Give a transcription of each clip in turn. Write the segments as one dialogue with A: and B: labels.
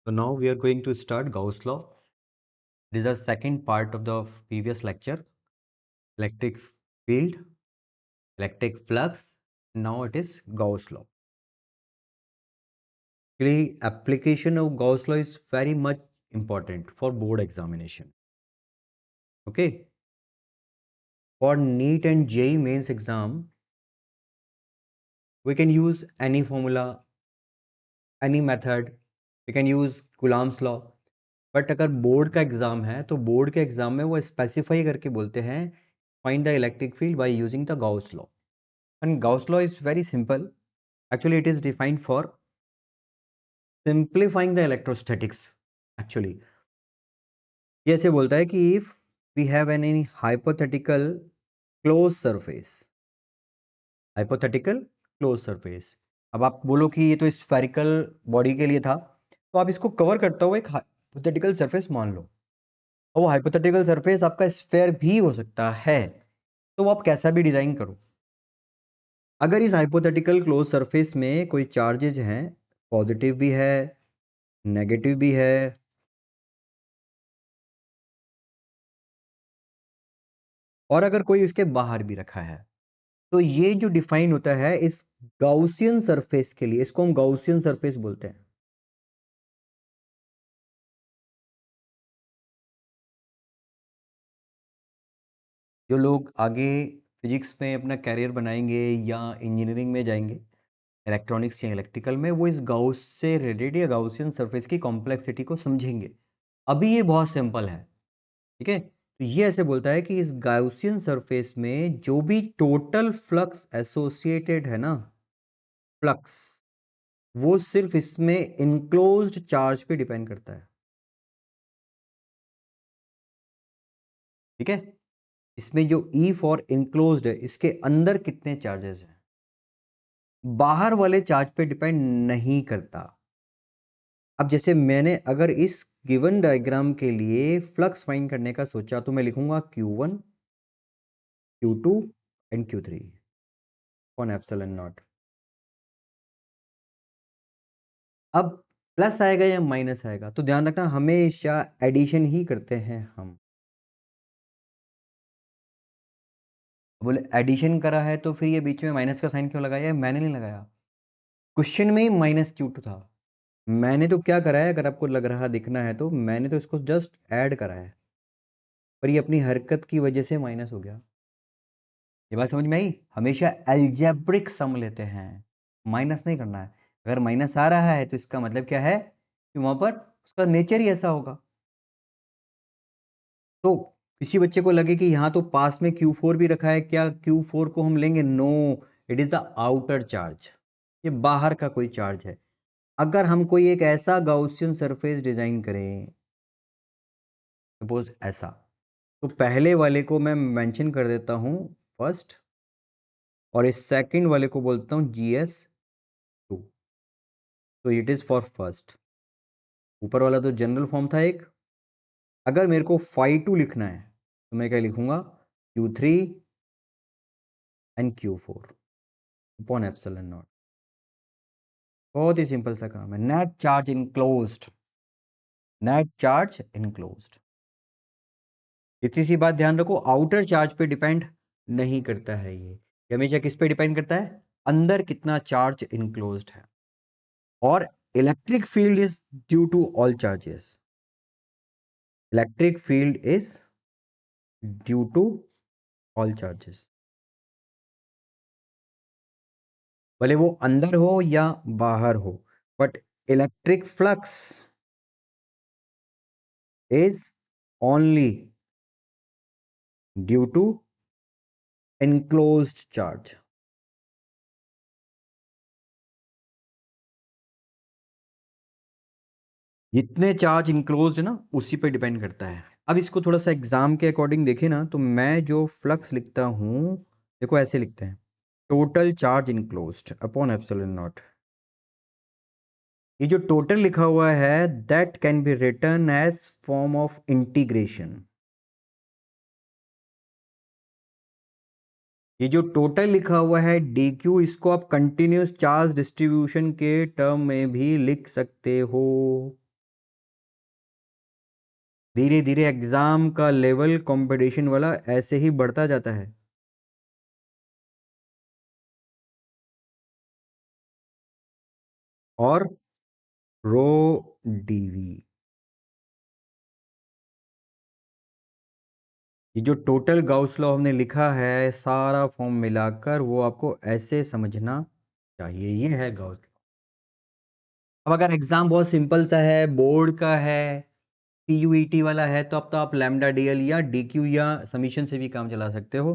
A: So now we are going to start Gauss law. This is the second part of the previous lecture. Electric field, electric flux. Now it is Gauss law. Actually, application of Gauss law is very much important for board examination. Okay. For NEET and JEE mains exam, we can use any formula, any method. We can use Coulomb's law. But अगर board का exam है तो board के exam में वो specify करके बोलते हैं find the electric field by using the Gauss law and Gauss law is very simple. Actually it is defined for simplifying the electrostatics. Actually ये ऐसे बोलता है कि if we have any hypothetical close surface, hypothetical close surface. अब आप बोलो कि ये तो स्फेरिकल बॉडी के लिए था, तो आप इसको कवर करता हुआ एक हाइपोथेटिकल सरफेस मान लो, और वो हाइपोथेटिकल सरफेस आपका स्फेयर भी हो सकता है, तो वो आप कैसा भी डिजाइन करो. अगर इस हाइपोथेटिकल क्लोज सरफेस में कोई चार्जेज हैं, पॉजिटिव भी है, नेगेटिव भी है, और अगर कोई उसके बाहर भी रखा है, तो ये जो डिफाइन होता है इस गाउसियन सरफेस के लिए, इसको हम गाउसियन सरफेस बोलते हैं. जो लोग आगे फिजिक्स में अपना कैरियर बनाएंगे या इंजीनियरिंग में जाएंगे, इलेक्ट्रॉनिक्स या इलेक्ट्रिकल में, वो इस गाउस से रिलेटेड या गाउसियन सरफेस की कॉम्प्लेक्सिटी को समझेंगे. अभी ये बहुत सिंपल है, ठीक है. तो ये ऐसे बोलता है कि इस गाउसियन सरफेस में जो भी टोटल फ्लक्स एसोसिएटेड है ना, फ्लक्स, वो सिर्फ इसमें इनक्लोज्ड चार्ज पे डिपेंड करता है. ठीक है. इसमें जो ई फॉर इनक्लोज्ड है, इसके अंदर कितने चार्जेस हैं, बाहर वाले चार्ज पे डिपेंड नहीं करता. अब जैसे मैंने अगर इस गिवन डायग्राम के लिए फ्लक्स फाइंड करने का सोचा, तो मैं लिखूंगा Q1, Q2 and Q3 on epsilon naught. अब प्लस आएगा या माइनस आएगा, तो ध्यान रखना हमेशा एडिशन ही करते हैं हम. बोले एडिशन करा है तो फिर ये बीच में माइनस का साइन क्यों लगाया है, मैंने नहीं लगाया. क्वेश्चन में ही -Q2 था. मैंने तो क्या करा है, अगर आपको लग रहा दिखना है तो मैंने तो इसको जस्ट ऐड करा है, पर ये अपनी हरकत की वजह से माइनस हो गया. ये बात समझ में आई. हमेशा एल्जेब्रिक सम लेते हैं, माइनस नहीं करना है. अगर माइनस आ रहा है तो इसका मतलब क्या है कि वहां पर उसका नेचर ही ऐसा होगा. तो किसी बच्चे को लगे कि यहाँ तो पास में Q4 भी रखा है, क्या Q4 को हम लेंगे? No, it is the outer charge. ये बाहर का कोई चार्ज है. अगर हम कोई एक ऐसा गाउसियन सरफेस डिजाइन करें, सपोज ऐसा, तो पहले वाले को मैं मेंशन कर देता हूं फर्स्ट, और इस सेकंड वाले को बोलता हूं GS2. तो इट इज फॉर फर्स्ट. ऊपर वाला तो जनरल फॉर्म था एक. अगर मेरे को phi2 लिखना है तो मैं क्या लिखूंगा? Q3 and Q4 upon epsilon not. बहुत ही सिंपल सा काम है. Net charge enclosed, net charge enclosed. इतनी सी बात ध्यान रखो, आउटर चार्ज पे डिपेंड नहीं करता है. ये हमेशा किस पे डिपेंड करता है? अंदर कितना चार्ज इनक्लोज्ड है. और electric field is due to all charges. Electric field is due to all charges, भले वो अंदर हो या बाहर हो. But electric flux is only due to enclosed charge. जितने चार्ज इनक्लोज्ड है ना, उसी पे डिपेंड करता है. अब इसको थोड़ा सा एग्जाम के अकॉर्डिंग देखें ना, तो मैं जो फ्लक्स लिखता हूं, देखो ऐसे लिखते हैं, total charge enclosed upon epsilon naught. ये जो टोटल लिखा हुआ है, that can be written as form of integration. ये जो टोटल लिखा हुआ है dq, इसको आप कंटिन्यूस चार्ज डिस्ट्रीब्यूशन के टर्म में भी लिख सकते हो. धीरे धीरे एग्जाम का लेवल कंपटीशन वाला ऐसे ही बढ़ता जाता है। और रो डीवी, ये जो टोटल गाउस लॉ हमने लिखा है सारा फॉर्म मिलाकर, वो आपको ऐसे समझना चाहिए। ये है गाउस लॉ। अब अगर एग्जाम बहुत सिंपल सा है, बोर्ड का है, पीयूईटी वाला है, तो अब तो आप लैम्डा डीएल या डीक्यू या समीशन से भी काम चला सकते हो।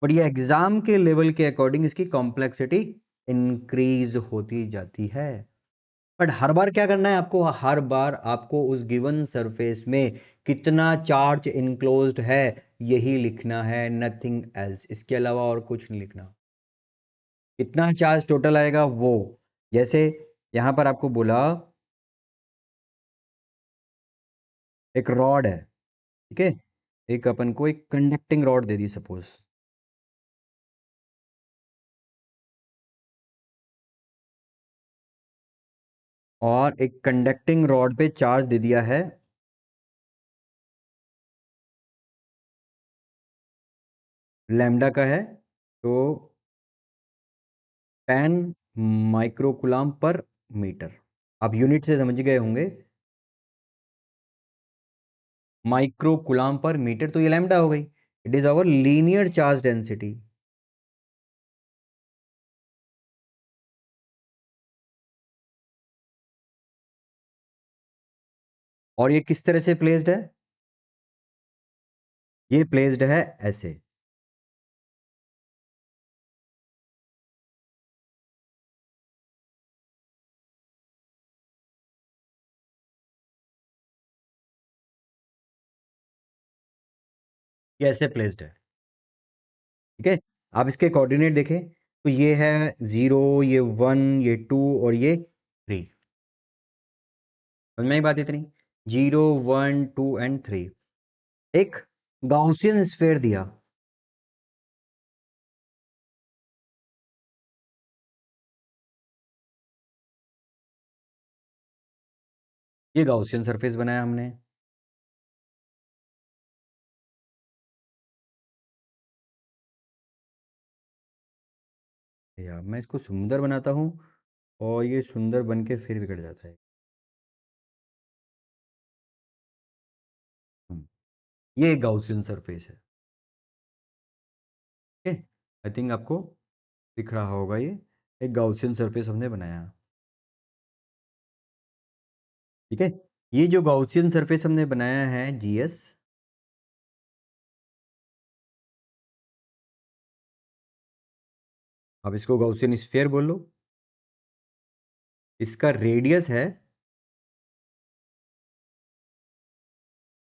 A: बट ये एग्जाम के लेवल के अकॉर्डिंग इसकी कॉम्प्लेक्सिटी इंक्रीज होती जाती है। बट हर बार क्या करना है आपको, हर बार आपको उस गिवन सरफेस में कितना चार्ज इनक्लोज्ड है यही लिखना है, नथिंग एल्स। इसके अलावा और कुछ नहीं लिखना। कितना चार्ज टोटल आएगा वो, जैसे यहां पर आपको बोला एक रॉड है, ठीक है, एक अपन को एक कंडक्टिंग रॉड दे दी सपोज, और एक कंडक्टिंग रॉड पे चार्ज दे दिया है लैम्डा का है, तो 10 माइक्रोकुलाम पर मीटर। आप यूनिट से समझ गए होंगे, माइक्रोकुलाम पर मीटर, तो ये लैम्डा हो गई। It is our linear charge density. और ये किस तरह से प्लेस्ड है, ये प्लेस्ड है ऐसे। ये ऐसे प्लेस्ड है, ठीक है। आप इसके कोऑर्डिनेट देखें तो ये है 0, ये 1, ये 2 और ये 3। समझ में आई बात इतनी, 0, 1, 2 एंड 3। एक गाउसियन स्फीयर दिया, ये गाउसियन सरफेस बनाया हमने। यार मैं इसको सुंदर बनाता हूँ और ये सुंदर बन के फिर बिगड़ जाता है। हम्म, ये गाउसियन सरफेस है, ठीक है। आई थिंक आपको दिख रहा होगा, ये एक गाउसियन सरफेस हमने बनाया, ठीक है। ये जो गाउसियन सरफेस हमने बनाया है जीएस, अब इसको गाउसियन स्फीयर बोल लो। इसका रेडियस है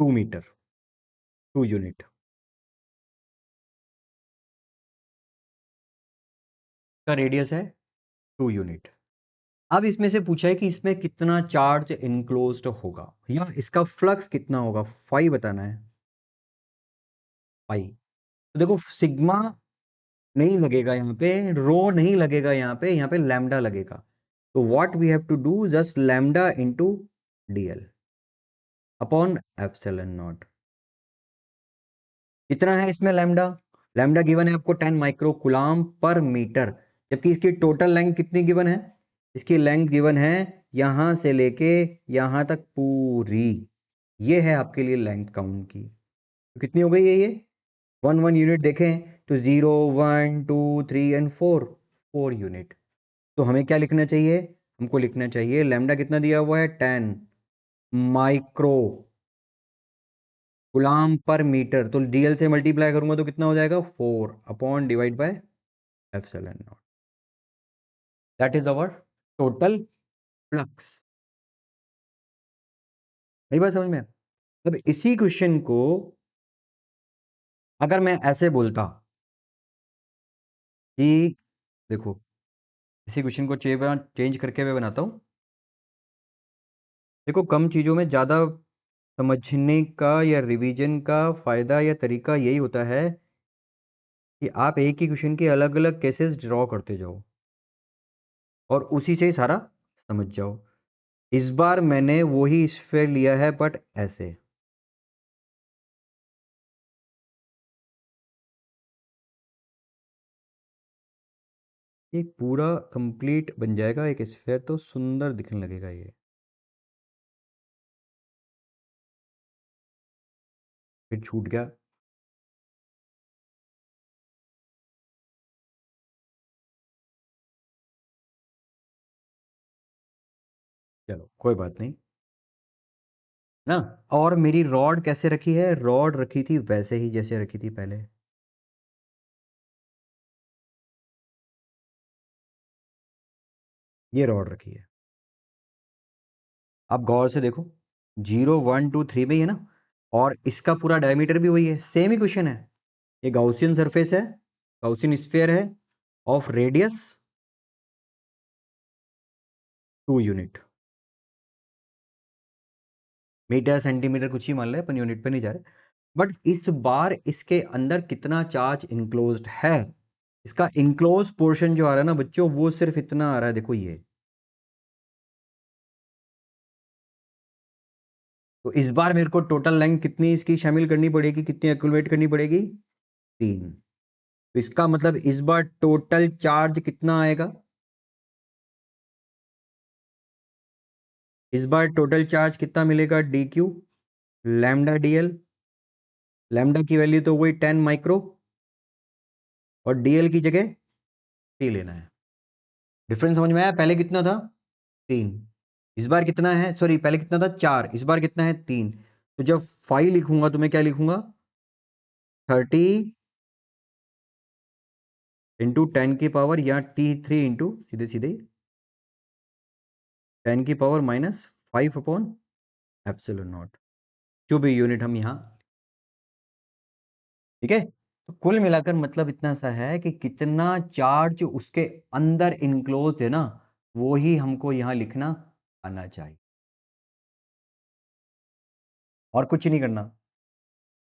A: 2 मीटर, 2 यूनिट का रेडियस है, 2 यूनिट। अब इसमें से पूछा है कि इसमें कितना चार्ज इनक्लोज्ड होगा या इसका फ्लक्स कितना होगा, फाई बताना है। फाई, तो देखो सिग्मा नहीं लगेगा यहाँ पे, रो नहीं लगेगा यहाँ पे लैम्डा लगेगा। तो what we have to do, just lambda into DL upon epsilon naught. कितना है इसमें लैम्डा, लैम्डा गिवन है आपको 10 माइक्रो पर मीटर, जबकि इसकी टोटल लेंथ कितनी गिवन है, इसकी लेंथ गिवन है यहां से लेके यहां तक पूरी, ये है आपके लिए लेंथ काउंट की। तो कितनी हो गई है ये, 1 1 यूनिट देखें तो 0, 1, 2, 3 एंड 4, 4 यूनिट। तो हमें क्या लिखना चाहिए, हमको लिखना चाहिए लैम्डा कितना दिया हुआ है 10 माइक्रो गुलाम पर मीटर, तो डीएल से मल्टीप्लाई करूंगा तो कितना हो जाएगा 4 upon divide by epsilon not. That is our total flux. मेरी बात समझ में है? अब इसी क्वेश्चन को अगर मैं ऐसे बोलता कि देखो, इसी क्वेश्चन को चेंज करके मैं बनाता हूं। देखो कम चीजों में ज्यादा समझने का या रिवीजन का फायदा या तरीका यही होता है कि आप एक ही क्वेश्चन के अलग अलग केसेस ड्रॉ करते जाओ और उसी से ही सारा समझ जाओ। इस बार मैंने वही स्फीयर लिया है बट ऐसे, एक पूरा कंप्लीट बन जाएगा एक स्फीयर, तो सुंदर दिखने लगेगा ये। फिर छूट गया। चलो कोई बात नहीं ना। और मेरी रॉड कैसे रखी है? रॉड रखी थी वैसे ही जैसे रखी थी पहले। ये रॉड रखी है। आप गौर से देखो, 0 1 2 3 में ही है ना, और इसका पूरा डायमीटर भी वही है, सेम ही क्वेश्चन है। ये गाउसियन सरफेस है, गाउसियन स्फीयर है, of radius 2 unit. Metre centimetre कुछ ही मान ले, अपन यूनिट पे नहीं जा रहे। बट इस बार इसके अंदर कितना चार्ज इंक्लोज्ड है? इसका इंक्लोज पोर्शन जो आ रहा है ना बच्चों, वो सिर्फ इतना आ रहा है, देखो ये। तो इस बार मेरे को टोटल लेंथ कितनी इसकी शामिल करनी पड़ेगी, कितनी एक्यूमुलेट करनी पड़ेगी? 3। तो इसका मतलब इस बार टोटल चार्ज कितना आएगा? इस बार टोटल चार्ज कितना मिलेगा? D Q lambda D L. Lambda की वैल्यू तो वही 10 माइक्रो, और डीएल की जगह टी लेना है। डिफरेंस समझ में आया? पहले कितना था? 3। इस बार कितना है? सॉरी, पहले कितना था? 4। इस बार कितना है? 3। तो जब 5 लिखूंगा तो मैं क्या लिखूंगा? 30 इंटू 10 की पावर, या T3 इंटू सीधे सीधे 10 की पावर -5 अपॉन एप्सिलॉन नॉट, जो भी यूनिट हम यहाँ। ठीक है, तो कुल मिलाकर मतलब इतना सा है कि कितना चार्ज उसके अंदर इनक्लोज है ना, वो ही हमको यहाँ लिखना आना चाहिए, और कुछ नहीं करना।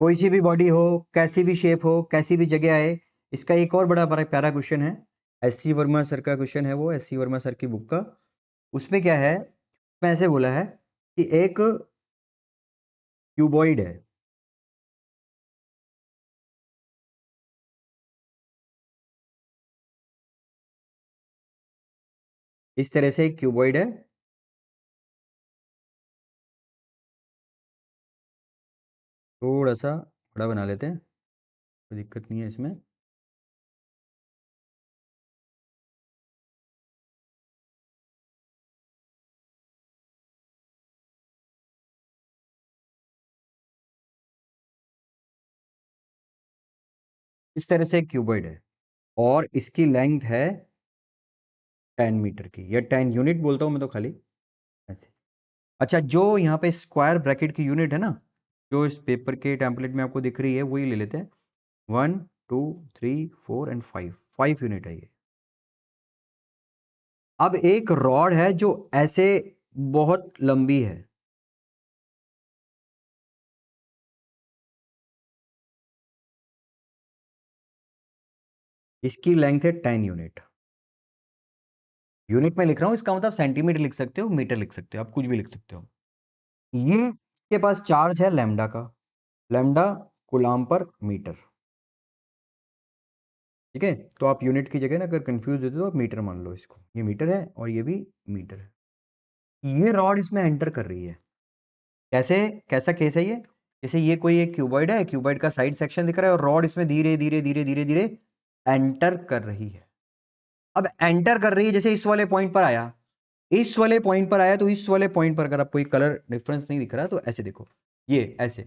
A: कोई सी भी बॉडी हो, कैसी भी शेप हो, कैसी भी जगह आए। इसका एक और बड़ा बड़ा प्यारा क्वेश्चन है, एस सी वर्मा सर का क्वेश्चन है, वो एस सी वर्मा सर की बुक का। उसमें क्या है, मैं ऐसे बोला है कि एक क्यूबॉइड है। इस तरह से एक क्यूबॉइड है। थोड़ा सा बड़ा बना लेते हैं, कोई दिक्कत नहीं है इसमें। इस तरह से एक क्यूबॉइड है, और इसकी लेंथ है 10 मीटर की, या 10 यूनिट बोलता हूँ मैं तो खाली ऐसे। अच्छा, जो यहाँ पे स्क्वायर ब्रैकेट की यूनिट है ना, जो इस पेपर के टेम्पलेट में आपको दिख रही है, वही ले लेते हैं। 1 2 3 4 एंड 5, 5 यूनिट है ये। अब एक रॉड है जो ऐसे बहुत लंबी है, इसकी लेंथ है 10 यूनिट। यूनिट में लिख रहा हूं, इसका मतलब सेंटीमीटर लिख सकते हो, मीटर लिख सकते हो, आप कुछ भी लिख सकते हो। ये इसके पास चार्ज है लैम्डा का, लैम्डा कूलाम पर मीटर। ठीक है, तो आप यूनिट की जगह ना अगर कंफ्यूज होते हो तो आप मीटर मान लो इसको, ये मीटर है और ये भी मीटर है। ये रॉड इसमें एंटर कर रही है। कैसे? कैसा केस है ये? जैसे ये कोई एक क्यूबॉइड है, क्यूबॉइड का साइड सेक्शन दिख रहा है, और रॉड इसमें धीरे धीरे धीरे धीरे धीरे एंटर कर रही है। अब एंटर कर रही है, जैसे इस वाले पॉइंट पर आया, इस वाले पॉइंट पर आया, तो इस वाले पॉइंट पर अगर आपको कोई कलर डिफरेंस नहीं दिख रहा तो ऐसे देखो, ये ऐसे।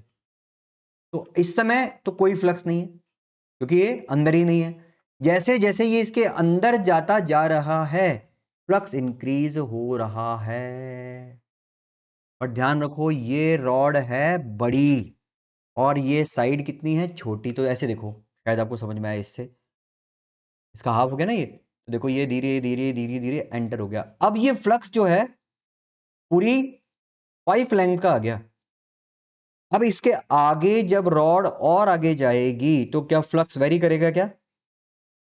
A: तो इस समय तो कोई फ्लक्स नहीं है, क्योंकि ये अंदर ही नहीं है। जैसे जैसे ये इसके अंदर जाता जा रहा है, फ्लक्स इंक्रीज हो रहा है। और ध्यान रखो, ये रॉड है बड़ी, और ये साइड कितनी है? छोटी। तो ऐसे देखो, शायद आपको समझ में आया इससे। इसका हाफ हो गया ना ये, तो देखो ये धीरे धीरे धीरे धीरे एंटर हो गया। अब ये फ्लक्स जो है पूरी 5 लेंथ का आ गया। अब इसके आगे जब रॉड और आगे जाएगी तो क्या फ्लक्स वेरी करेगा? क्या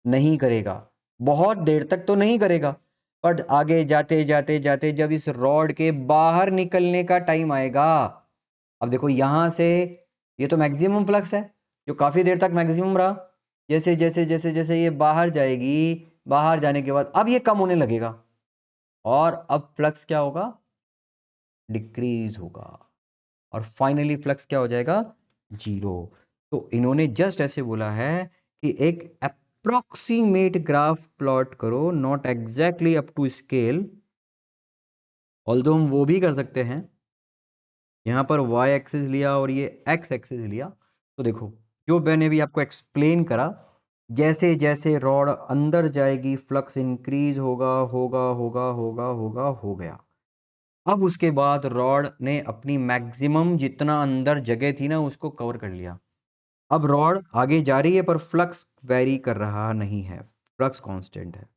A: नहीं करेगा, बहुत देर तक तो नहीं करेगा। बट आगे जाते जाते जाते जब इस रॉड के बाहर निकलने का टाइम आएगा, अब देखो यहां से, ये तो मैक्सिमम फ्लक्स है जो काफी देर तक मैक्सिमम रहा। जैसे जैसे जैसे जैसे ये बाहर जाएगी, बाहर जाने के बाद अब ये कम होने लगेगा और अब फ्लक्स क्या होगा, डिक्रीज होगा और फाइनली फ्लक्स क्या हो जाएगा, जीरो। तो इन्होंने जस्ट ऐसे बोला है कि एक अप्रोक्सीमेट ग्राफ प्लॉट करो, not exactly up to scale, although हम वो भी कर सकते हैं। यहां पर y एक्सिस लिया और ये x एक्सिस लिया, तो देखो जो मैंने भी आपको एक्सप्लेन करा, जैसे जैसे रॉड अंदर जाएगी फ्लक्स इंक्रीज होगा होगा होगा होगा होगा, हो गया। अब उसके बाद रॉड ने अपनी मैक्सिमम जितना अंदर जगह थी ना उसको कवर कर लिया। अब रॉड आगे जा रही है पर फ्लक्स वेरी कर रहा नहीं है, फ्लक्स कांस्टेंट है।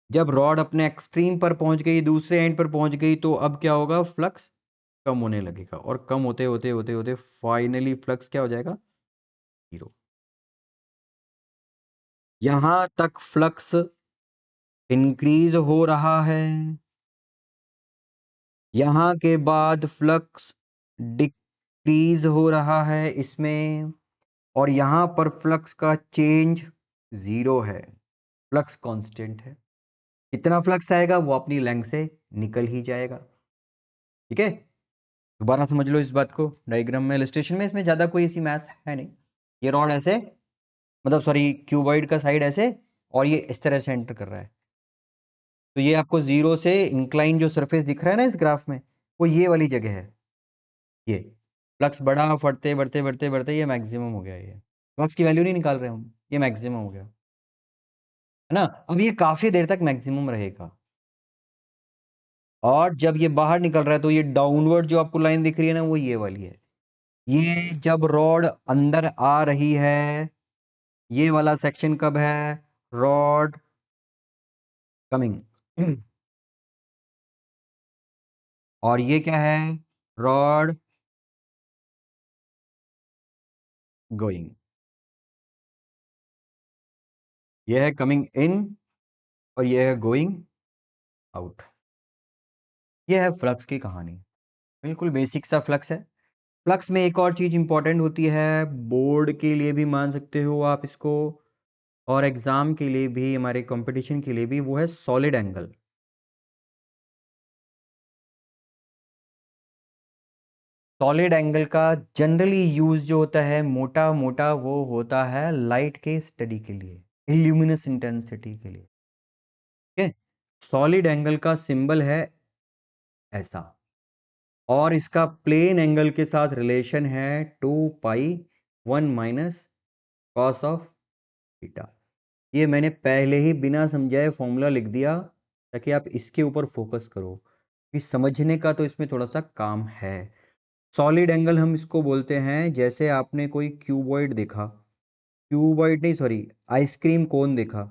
A: जब रॉड अपने एक्सट्रीम पर पहुंच गई, दूसरे एंड पर पहुंच गई, तो अब क्या होगा, फ्लक्स कम होने लगेगा और कम होते होते होते होते फाइनली फ्लक्स क्या हो जाएगा, जीरो। यहां तक फ्लक्स इंक्रीज हो रहा है, यहां के बाद फ्लक्स डिक्रीज हो रहा है इसमें, और यहां पर फ्लक्स का चेंज जीरो है, फ्लक्स कांस्टेंट है। कितना फ्लक्स आएगा वो अपनी लेंथ से निकल ही जाएगा। ठीक है, दोबारा समझ लो इस बात को, डायग्राम में इलस्ट्रेशन में इसमें ज्यादा कोई ऐसी मैथ है नहीं। ये रॉड ऐसे, मतलब सॉरी क्यूबॉइड का साइड ऐसे और ये इस तरह से एंटर कर रहा है, तो ये आपको जीरो से इंक्लाइन जो सरफेस दिख रहा है ना इस ग्राफ में, वो ये वाली जगह है। ये फ्लक्स बढ़ा, बढ़ते बढ़ते बढ़ते बढ़ते ये मैक्सिमम हो गया, ये फ्लक्स की वैल्यू नहीं निकाल रहे हम, ये मैक्सिमम हो गया है ना। अब ये काफी देर तक मैक्सिमम रहेगा और जब ये बाहर निकल रहा है तो ये डाउनवर्ड जो आपको लाइन दिख रही है ना वो ये वाली है। ये जब रॉड अंदर आ रही है, ये वाला सेक्शन कब है, रॉड कमिंग और ये क्या है, रॉड गोइंग। ये है कमिंग इन और ये है गोइंग आउट। ये है फ्लक्स की कहानी, बिल्कुल बेसिक सा फ्लक्स है। फ्लक्स में एक और चीज इंपॉर्टेंट होती है, बोर्ड के लिए भी मान सकते हो आप इसको और एग्जाम के लिए भी, हमारे कंपटीशन के लिए भी, वो है सॉलिड एंगल। सॉलिड एंगल का जनरली यूज जो होता है मोटा मोटा, वो होता है लाइट के स्टडी के लिए, इल्यूमिनस इंटेंसिटी के लिए। ठीक है, सॉलिड एंगल का सिंबल है ऐसा और इसका प्लेन एंगल के साथ रिलेशन है 2 पाई 1 कॉस ऑफ थीटा। ये मैंने पहले ही बिना समझाए फॉर्मूला लिख दिया ताकि आप इसके ऊपर फोकस करो, कि समझने का तो इसमें थोड़ा सा काम है। सॉलिड एंगल हम इसको बोलते हैं, जैसे आपने कोई क्यूबॉइड देखा, क्यूबॉइड नहीं सॉरी, आइसक्रीम कोन देखा,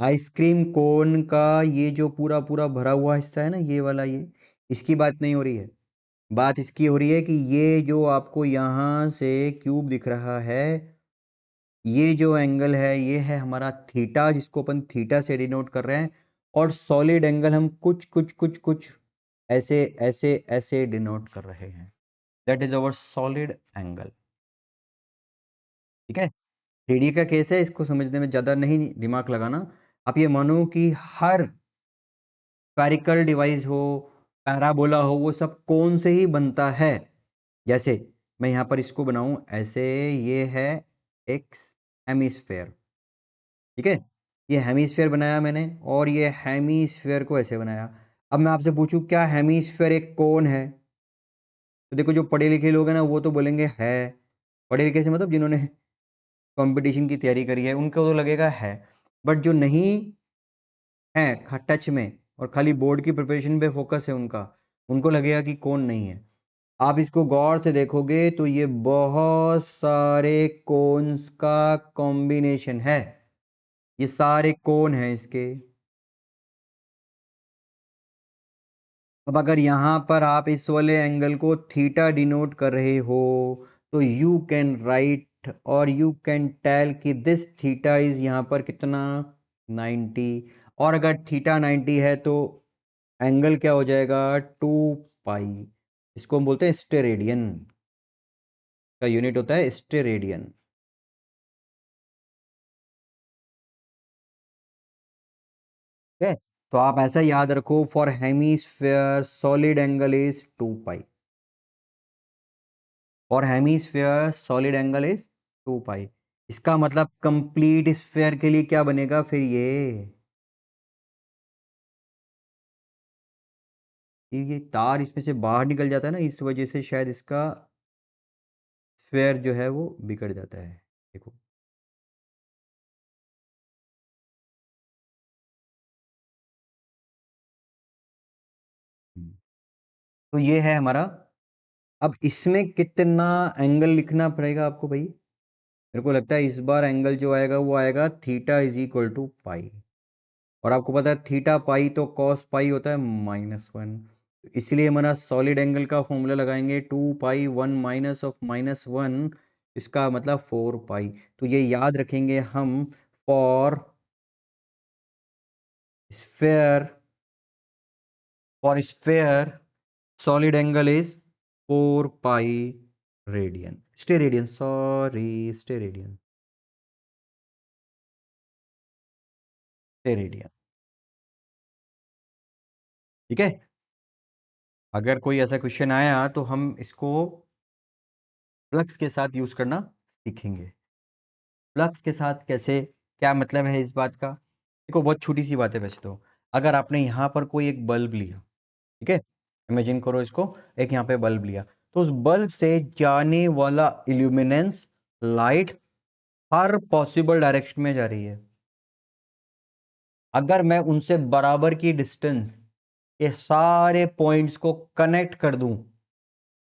A: आइसक्रीम कोन का ये जो पूरा पूरा भरा हुआ हिस्सा है ना, ये वाला, ये इसकी बात नहीं हो रही है। बात इसकी हो रही है कि ये जो आपको यहाँ से क्यूब दिख रहा है, ये जो एंगल है ये है हमारा थीटा, जिसको अपन थीटा से डिनोट कर रहे हैं, और सॉलिड एंगल हम कुछ कुछ कुछ कुछ ऐसे ऐसे ऐसे डिनोट कर रहे हैं। That is our solid angle. ठीक है, थ्री का केस है, इसको समझने में ज़्यादा नहीं दिमाग लगाना। आप ये मानो कि हर स्फेरिकल डिवाइस हो, पैराबोला हो, वो सब कौन से ही बनता है। जैसे मैं यहाँ पर इसको बनाऊं ऐसे, ये है एक हेमिस्फेयर। ठीक है, ये हेमिस्फेयर बनाया मैंने और ये हेमिस्फेयर को ऐसे बनाया। अब मैं आपसे पूछूं क्या हेमिस्फेयर एक कोन है, तो देखो जो पढ़े लिखे लोग हैं ना वो तो बोलेंगे है, पढ़े लिखे से मतलब जिन्होंने कंपटीशन की तैयारी करी है उनको तो लगेगा है, बट जो नहीं है टच में और खाली बोर्ड की प्रिपरेशन पे फोकस है उनका, उनको लगेगा कि कौन नहीं है। आप इसको गौर से देखोगे तो ये बहुत सारे कोन्स का कॉम्बिनेशन है, ये सारे कोन हैं इसके। अब अगर यहाँ पर आप इस वाले एंगल को थीटा डिनोट कर रहे हो, तो यू कैन राइट और यू कैन टेल कि दिस थीटा इज यहाँ पर कितना, 90। और अगर थीटा 90 है तो एंगल क्या हो जाएगा, 2 पाई। इसको हम बोलते हैं स्टेरेडियन, का यूनिट होता है स्टेरेडियन। है। तो आप ऐसा याद रखो, for hemisphere solid angle is 2 pi. For hemisphere solid angle is 2 पाई। इसका मतलब कंप्लीट स्फेयर के लिए क्या बनेगा फिर ये तार इसमें से बाहर निकल जाता है ना, इस वजह से शायद इसका स्फेयर जो है वो बिगड़ जाता है। देखो, तो ये है हमारा। अब इसमें कितना एंगल लिखना पड़ेगा आपको भाई? मेरे को लगता है इस बार एंगल जो आएगा वो आएगा थीटा इज इक्वल टू पाई। और आपको पता है थीटा पाई तो कॉस पाई होता है -1। इसलिए हमारा सॉलिड एंगल का फॉर्मूला लगाएंगे 2 पाई 1 - इसका मतलब 4 पाई। तो ये याद रखेंगे हम, for sphere, for sphere solid angle is 4 pi radian, steradian, sorry steradian, steradian. ठीक है। अगर कोई ऐसा क्वेश्चन आया तो हम इसको फ्लक्स के साथ यूज करना सीखेंगे। फ्लक्स के साथ कैसे, क्या मतलब है इस बात का? देखो बहुत छोटी सी बात है वैसे तो। अगर आपने यहाँ पर कोई एक बल्ब लिया, ठीक है, इमेजिन करो इसको, एक यहाँ पे बल्ब लिया, तो उस बल्ब से जाने वाला इल्यूमिनेंस लाइट हर पॉसिबल डायरेक्शन में जा रही है। अगर मैं उनसे बराबर की डिस्टेंस ये सारे पॉइंट्स को कनेक्ट कर दूं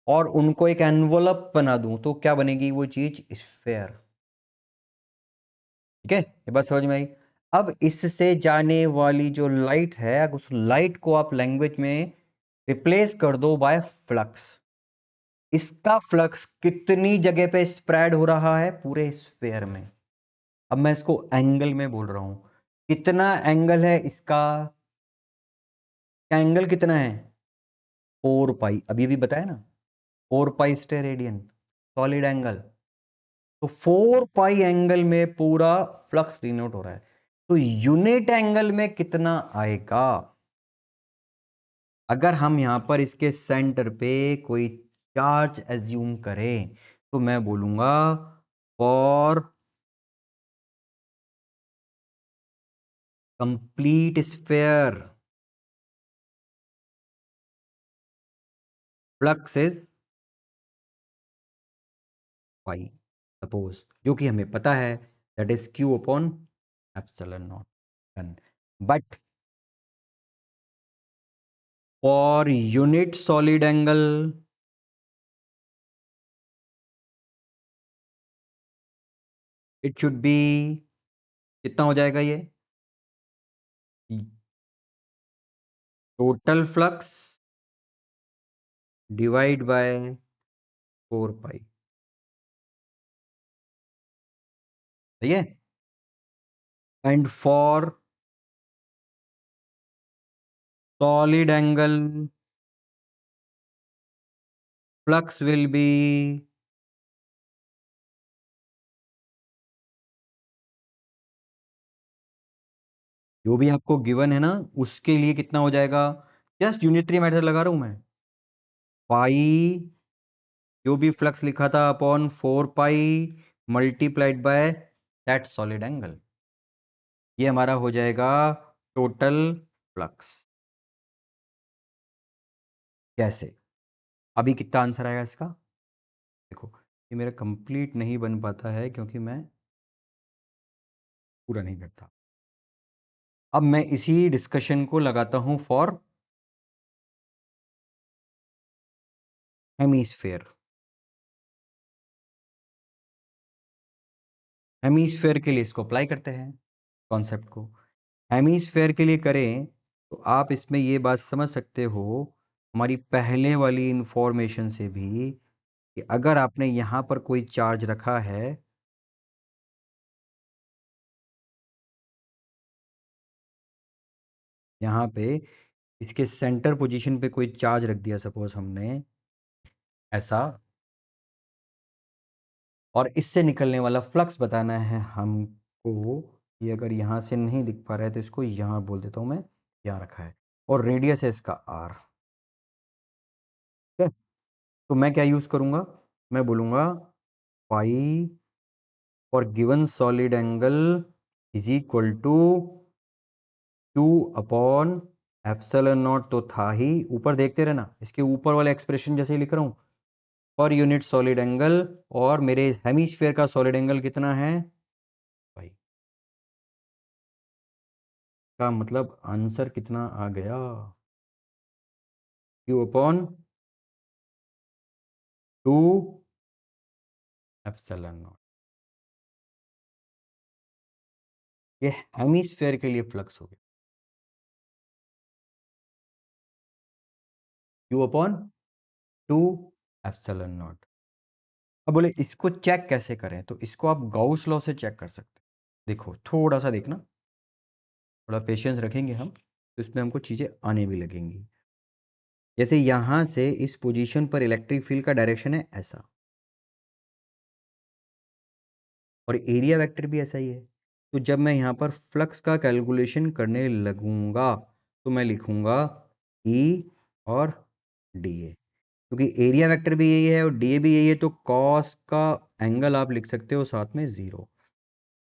A: और उनको एक एनवलप बना दूं तो क्या बनेगी वो चीज? स्फेयर। ठीक है, ये बात समझ में आई। अब इससे जाने वाली जो लाइट है, अगर उस लाइट को आप लैंग्वेज में रिप्लेस कर दो बाय फ्लक्स, इसका फ्लक्स कितनी जगह पे स्प्रेड हो रहा है? पूरे स्फेयर में। अब मैं इसको एंगल में बोल रहा हूं, कितना एंगल है इसका? एंगल कितना है? 4 पाई, अभी भी बताया ना, 4 पाई स्टेरेडियन सॉलिड एंगल। तो 4 पाई एंगल में पूरा फ्लक्स डिनोट हो रहा है। तो यूनिट एंगल में कितना आएगा? अगर हम यहां पर इसके सेंटर पे कोई चार्ज एज्यूम करें तो मैं बोलूंगा for complete sphere flux is pi, suppose, जो कि हमें पता है that is Q upon epsilon naught टन। But for unit solid angle it should be, कितना हो जाएगा ये? Total flux divide by 4 pi. सही है। And for solid angle flux will be, जो भी आपको गिवन है ना उसके लिए कितना हो जाएगा? जस्ट यूनिटरी मेथड लगा रहा हूं मैं। पाई, जो भी फ्लक्स लिखा था, upon 4 pi multiplied by that solid angle, ये हमारा हो जाएगा टोटल फ्लक्स। कैसे? अभी कितना आंसर आएगा इसका? देखो, ये मेरा कंप्लीट नहीं बन पाता है क्योंकि मैं पूरा नहीं करता। अब मैं इसी डिस्कशन को लगाता हूं फॉर हेमीस्फेयर। हेमीस्फेयर के लिए इसको अप्लाई करते हैं कॉन्सेप्ट को। हेमीस्फेयर के लिए करें तो आप इसमें ये बात समझ सकते हो हमारी पहले वाली इंफॉर्मेशन से भी, कि अगर आपने यहां पर कोई चार्ज रखा है, यहां पे इसके सेंटर पोजीशन पे कोई चार्ज रख दिया सपोज हमने ऐसा, और इससे निकलने वाला फ्लक्स बताना है हमको, ये अगर यहाँ से नहीं दिख पा रहा है तो इसको यहाँ बोल देता हूँ मैं, यहाँ रखा है, और रेडियस है इसका r। ठीक है, तो मैं क्या यूज़ करूँगा, मैं बोलूँगा phi for given solid angle is equal to Q upon epsilon naught, तो था ही, ऊपर देखते रहना, इसके ऊपर वाला एक्सप्रेशन जैसे ही लिख रहा हूँ, पर यूनिट सॉलिड एंगल, और मेरे हेमिस्फेयर का सॉलिड एंगल कितना है भाई, का मतलब आंसर कितना आ गया, क्यू अपॉन 2 एप्सिलॉन नॉट। ये हेमिस्फेयर के लिए फ्लक्स हो गया, क्यू अपॉन 2 एप्सिलॉन नॉट। अब बोले इसको चेक कैसे करें, तो इसको आप गाउस लॉ से चेक कर सकते हैं। देखो थोड़ा सा देखना, थोड़ा पेशेंस रखेंगे हम, तो इसमें हमको चीज़ें आने भी लगेंगी। जैसे यहाँ से इस पोजीशन पर इलेक्ट्रिक फील्ड का डायरेक्शन है ऐसा, और एरिया वेक्टर भी ऐसा ही है। तो जब मैं यहाँ पर फ्लक्स का कैलकुलेशन करने लगूंगा तो मैं लिखूंगा E और DA, क्योंकि एरिया वेक्टर भी यही है और DA भी यही है, तो कॉस का एंगल आप लिख सकते हो साथ में 0।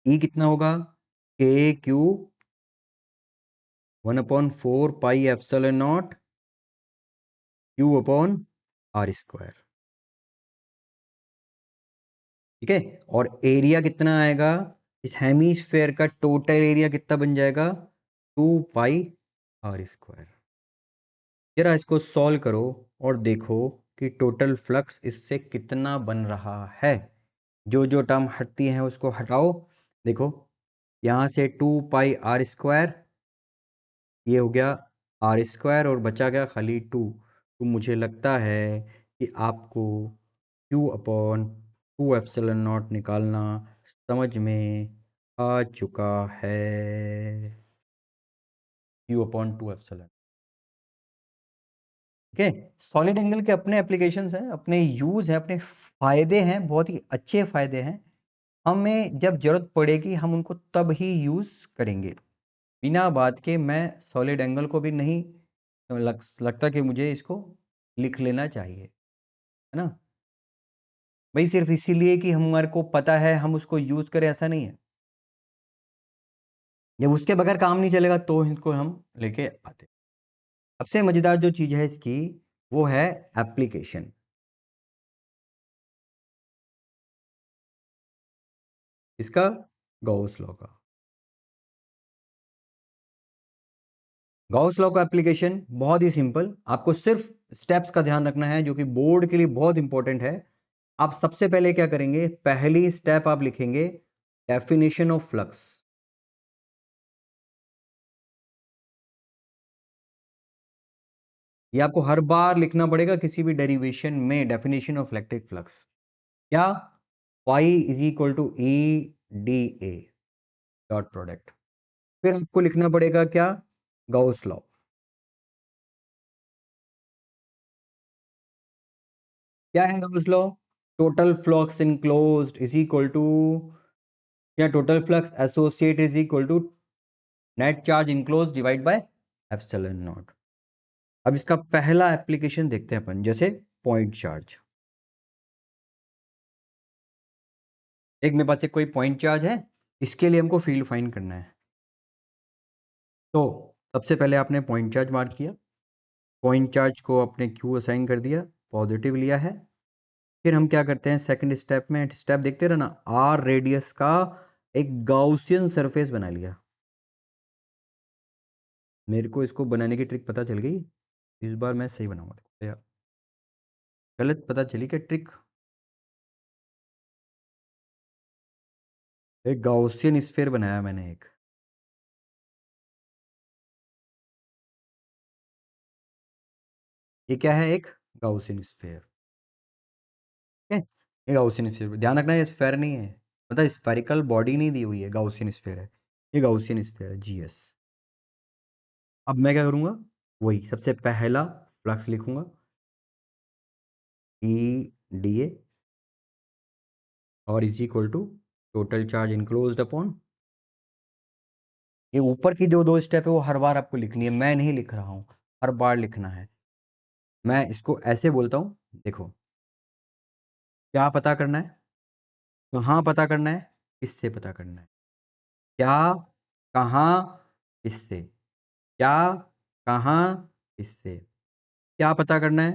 A: E कितना होगा, KQ 1/4 pi epsilon not Q upon R²। ठीक है, और एरिया कितना आएगा, इस हेमीस्फेयर का टोटल एरिया कितना बन जाएगा, 2 पाई R²। जरा इसको सॉल्व करो और देखो कि टोटल फ्लक्स इससे कितना बन रहा है। जो जो टर्म हटती हैं उसको हटाओ, देखो यहाँ से 2 पाई R², ये हो गया R² और बचा गया खाली 2। तो मुझे लगता है कि आपको Q अपॉन 2 एप्सिलॉन नॉट निकालना समझ में आ चुका है। Q upon 2 epsilon. ठीक है, सॉलिड एंगल के अपने एप्लीकेशंस हैं, अपने यूज हैं, अपने फायदे हैं, बहुत ही अच्छे फायदे हैं। हमें जब जरूरत पड़ेगी हम उनको तब ही यूज करेंगे। बिना बात के मैं सॉलिड एंगल को भी नहीं लगता कि मुझे इसको लिख लेना चाहिए, है ना भाई, सिर्फ इसीलिए कि हमारे को पता है हम उसको यूज करें ऐसा नहीं है। जब उसके बगैर काम नहीं चलेगा तो इनको हम लेके आते। सबसे मजेदार जो चीज है इसकी वो है एप्लीकेशन। इसका गॉस लॉ का, गॉस लॉ का एप्लीकेशन बहुत ही सिंपल, आपको सिर्फ स्टेप्स का ध्यान रखना है जो कि बोर्ड के लिए बहुत इंपॉर्टेंट है। आप सबसे पहले क्या करेंगे, पहली स्टेप आप लिखेंगे डेफिनेशन ऑफ फ्लक्स। ये आपको हर बार लिखना पड़ेगा किसी भी डेरिवेशन में, डेफिनेशन ऑफ इलेक्ट्रिक फ्लक्स क्या, phi is equal to E D A dot product. फिर आपको लिखना पड़ेगा क्या, गॉस लॉ। क्या है Gauss law, total flux enclosed is equal to, या total flux associate is equal to net charge enclose divide by epsilon naught. अब इसका पहला एप्लीकेशन देखते हैं अपन, जैसे पॉइंट चार्ज। एक मेरे पास एक कोई पॉइंट चार्ज है, इसके लिए हमको फील्ड फाइंड करना है। तो सबसे पहले आपने पॉइंट चार्ज मार्क किया, पॉइंट चार्ज को आपने क्यू असाइन कर दिया, पॉजिटिव लिया है। फिर हम क्या करते हैं सेकंड स्टेप में, स्टेप देखते रहना, आर रेडियस का एक गाउसियन सरफेस बना लिया। मेरे को इसको बनाने की ट्रिक पता चल गई, इस बार मैं सही बनाऊंगा। देखो यार, गलत पता चली क्या ट्रिक, एक गाउसियन स्फीयर बनाया मैंने एक। ये क्या है, एक गाउसियन स्फीयर। ठीक है, ये गाउसियन स्फीयर, ध्यान रखना ये स्फीयर नहीं है, मतलब स्फेरिकल बॉडी नहीं दी हुई है, गाउसियन स्फीयर है। ये गाउसियन स्फीयर है, GS। अब मैं क्या करूंगा, वही सबसे पहला फ्लक्स लिखूंगा, EDA और is equal to total charge enclosed upon ये ऊपर की जो 2 स्टेप है वो हर बार आपको लिखनी है, मैं नहीं लिख रहा हूँ, हर बार लिखना है। मैं इसको ऐसे बोलता हूँ, देखो, क्या पता करना है? कहाँ पता करना है? किससे पता करना है? क्या, कहाँ, किससे? क्या, कहाँ, किससे? क्या पता करना है?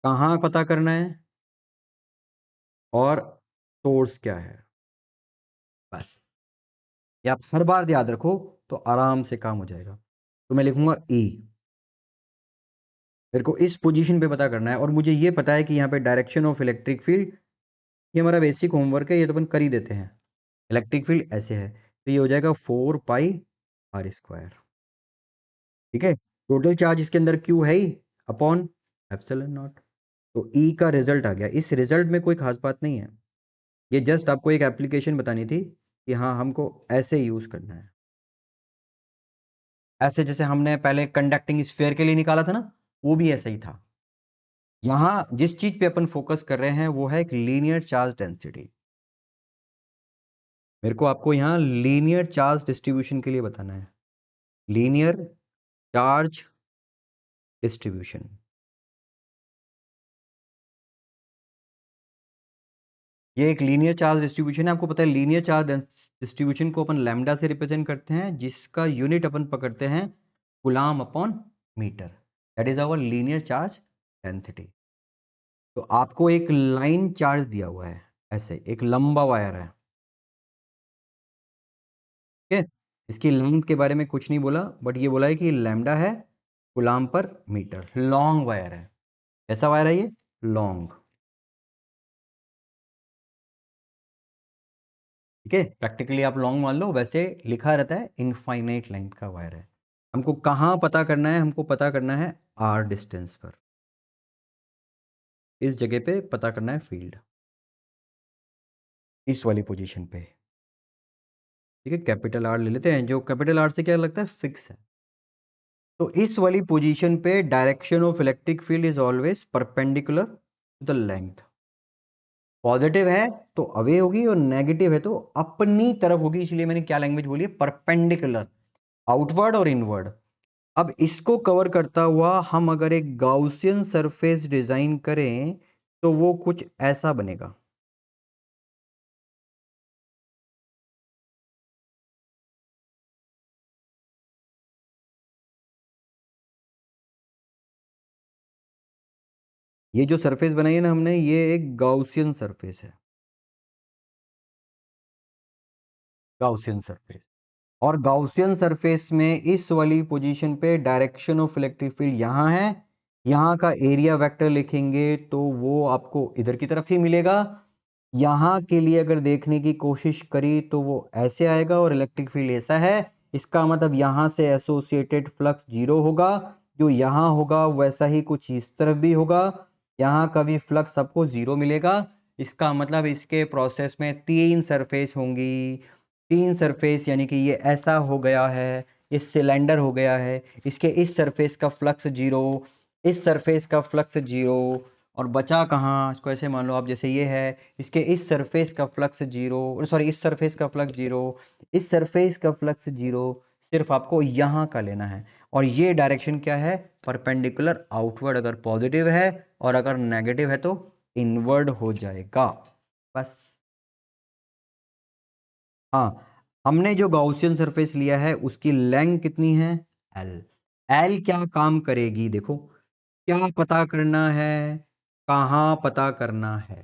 A: कहाँ पता करना है? और सोर्स क्या है? बस। ये आप हर बार याद रखो तो आराम से काम हो जाएगा। तो मैं लिखूँगा ई। मेरे को इस पोजीशन पे पता करना है और मुझे ये पता है कि यहाँ पे डायरेक्शन ऑफ इलेक्ट्रिक फील्ड, ये हमारा बेसिक होमवर्क है, ये तो अपन कर ही देते हैं। इलेक्ट्रिक फील्ड ऐसे है, तो ये हो जाएगा 4 पाई आर स्क्वायर। ठीक है, टोटल चार्ज इसके अंदर क्यू है ही अपॉन एप्सिलॉन नॉट। तो ई का रिजल्ट आ गया। इस रिजल्ट में कोई खास बात नहीं है, ये जस्ट आपको एक एप्लीकेशन बतानी थी कि हाँ हमको ऐसे यूज करना है। ऐसे जैसे हमने पहले कंडक्टिंग स्फीयर के लिए निकाला था ना, वो भी ऐसा ही था। यहां जिस चीज पे अपन फोकस कर रहे हैं वो है एक लीनियर चार्ज डेंसिटी। मेरे को आपको यहां लीनियर चार्ज डिस्ट्रीब्यूशन के लिए बताना है, लीनियर चार्ज डिस्ट्रीब्यूशन। ये एक लीनियर चार्ज डिस्ट्रीब्यूशन है। आपको पता है लीनियर चार्ज डिस्ट्रीब्यूशन को अपन लैम्डा से रिप्रेजेंट करते हैं, जिसका यूनिट अपन पकड़ते हैं coulomb upon metre. That is our linear charge density. तो आपको एक लाइन चार्ज दिया हुआ है, ऐसे एक लंबा वायर है, ठीक है। इसकी लेंथ के बारे में कुछ नहीं बोला, बट ये बोला है कि लैम्डा है कूलाम पर मीटर। लॉन्ग वायर है। कैसा वायर है ये? लॉन्ग। ठीक है, प्रैक्टिकली आप लॉन्ग मान लो, वैसे लिखा रहता है इनफाइनाइट लेंथ का वायर है। हमको कहाँ पता करना है? हमको पता करना है आर डिस्टेंस पर, इस जगह पे पता करना है फील्ड, इस वाली पोजीशन पे। ठीक है, कैपिटल आर ले लेते हैं, जो कैपिटल आर से क्या लगता है? फिक्स है। तो इस वाली पोजीशन पे direction of electric field is always perpendicular to the length. Positive है तो अवे होगी और नेगेटिव है तो अपनी तरफ होगी, इसलिए मैंने क्या लैंग्वेज बोली है? परपेंडिकुलर, आउटवर्ड और इनवर्ड। अब इसको कवर करता हुआ हम अगर एक गाउसियन सरफेस डिजाइन करें तो वो कुछ ऐसा बनेगा। ये जो सरफेस बनाई है ना हमने, ये एक गाउसियन सरफेस है, गाउसियन सरफेस। और गाउसियन सरफेस में इस वाली पोजीशन पे डायरेक्शन ऑफ इलेक्ट्रिक फील्ड यहाँ है, यहाँ का एरिया वेक्टर लिखेंगे तो वो आपको इधर की तरफ ही मिलेगा। यहाँ के लिए अगर देखने की कोशिश करी तो वो ऐसे आएगा और इलेक्ट्रिक फील्ड ऐसा है। इसका मतलब यहाँ से एसोसिएटेड फ्लक्स 0 होगा, जो यहाँ होगा वैसा ही कुछ इस तरफ भी होगा, यहाँ का भी फ्लक्स आपको 0 मिलेगा। इसका मतलब इसके प्रोसेस में 3 सरफेस होंगी, 3 सरफेस, यानी कि ये ऐसा हो गया है, ये सिलेंडर हो गया है, इसके इस सरफेस का फ्लक्स 0, इस सरफेस का फ्लक्स 0, और बचा कहाँ? इसको ऐसे मान लो आप, जैसे ये है, इसके इस सरफेस का फ्लक्स 0, सॉरी इस सरफेस का फ्लक्स 0, इस सरफेस का फ्लक्स 0। सिर्फ आपको यहाँ का लेना है। और ये डायरेक्शन क्या है? परपेंडिकुलर आउटवर्ड अगर पॉजिटिव है, और अगर नेगेटिव है तो इनवर्ड हो जाएगा। बस। हाँ, हमने जो गाउसियन सरफेस लिया है उसकी लेंथ कितनी है? एल। एल क्या काम करेगी? देखो, क्या पता करना है, कहाँ पता करना है।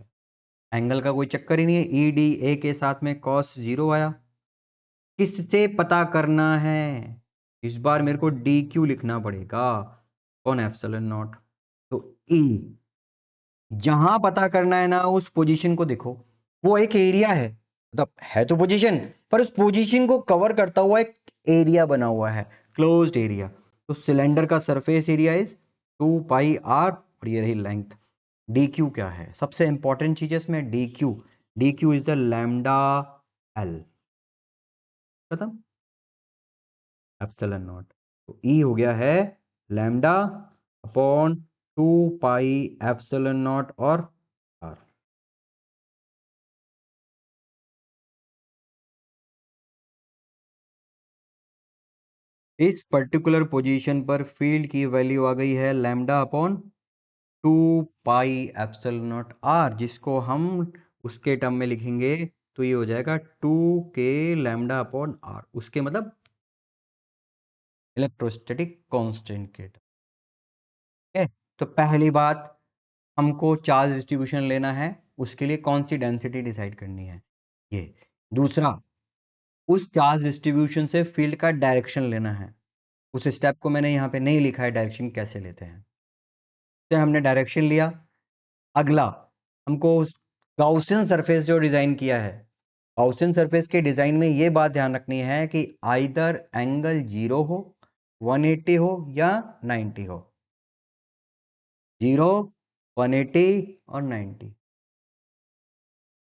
A: एंगल का कोई चक्कर ही नहीं है। ई डी ए के साथ में कॉस 0 आया। किससे पता करना है? इस बार मेरे को डी क्यू लिखना पड़ेगा, कौन? Epsilon naught. तो ई, जहां पता करना है ना उस पोजीशन को देखो, वो एक एरिया है, मतलब है तो पोजीशन, पर उस पोजीशन को कवर करता हुआ एक एरिया बना हुआ है, क्लोज्ड एरिया। तो सिलेंडर का surface area is 2 pi R, और ये रही लेंथ। डी क्यू क्या है? सबसे इंपॉर्टेंट चीज है इसमें D Q. D Q is the lambda L. खत्म। Epsilon naught. तो ई हो गया है lambda upon 2 pi epsilon naught और आर। इस पर्टिकुलर पोजीशन पर फील्ड की वैल्यू आ गई है lambda upon 2 pi epsilon naught R, जिसको हम उसके टर्म में लिखेंगे तो ये हो जाएगा 2 k लैम्डा अपॉन आर, उसके मतलब इलेक्ट्रोस्टैटिक कांस्टेंट के टर्म। है तो पहली बात, हमको चार्ज डिस्ट्रीब्यूशन लेना है, उसके लिए कौन सी डेंसिटी डिसाइड करनी है ये। दूसरा, उस चार्ज डिस्ट्रीब्यूशन से फील्ड का डायरेक्शन लेना है, उस स्टेप को मैंने यहाँ पे नहीं लिखा है, डायरेक्शन कैसे लेते हैं। तो हमने डायरेक्शन लिया। अगला, हमको उस गाउसियन सरफेस जो डिजाइन किया है, गाउसियन सरफेस के डिजाइन में ये बात ध्यान रखनी है कि आइदर एंगल 0 हो, 180 हो या 90 हो। 0, 180 और 90।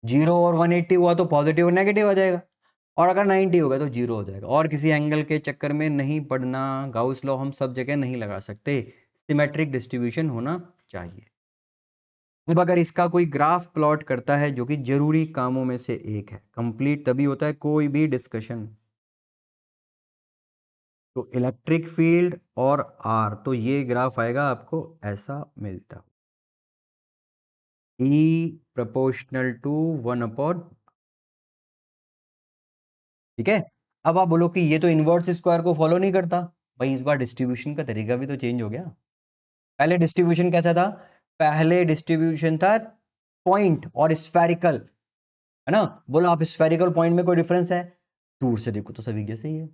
A: 0 और 180 हुआ तो पॉजिटिव और नेगेटिव आ जाएगा, और अगर 90 हो गया तो 0 हो जाएगा। और किसी एंगल के चक्कर में नहीं पड़ना, गाउस लॉ हम सब जगह नहीं लगा सकते, सिमेट्रिक डिस्ट्रीब्यूशन होना चाहिए। अब अगर इसका कोई ग्राफ प्लॉट करता है, जो कि जरूरी कामों में से एक है, कंप्लीट तभी होता है कोई भी डिस्कशन। तो इलेक्ट्रिक फील्ड और आर, तो ये ग्राफ आएगा आपको ऐसा मिलता, E प्रोपोर्शनल टू 1/। ठीक है। अब आप बोलो कि ये तो इनवर्स स्क्वायर को फॉलो नहीं करता, भाई इस बार डिस्ट्रीब्यूशन का तरीका भी तो चेंज हो गया। पहले डिस्ट्रीब्यूशन कैसा था? पहले डिस्ट्रीब्यूशन था पॉइंट और स्फेरिकल, है ना। बोलो आप स्फेरिकल पॉइंट में कोई डिफरेंस है? दूर से देखो तो सभी जैसे ही है।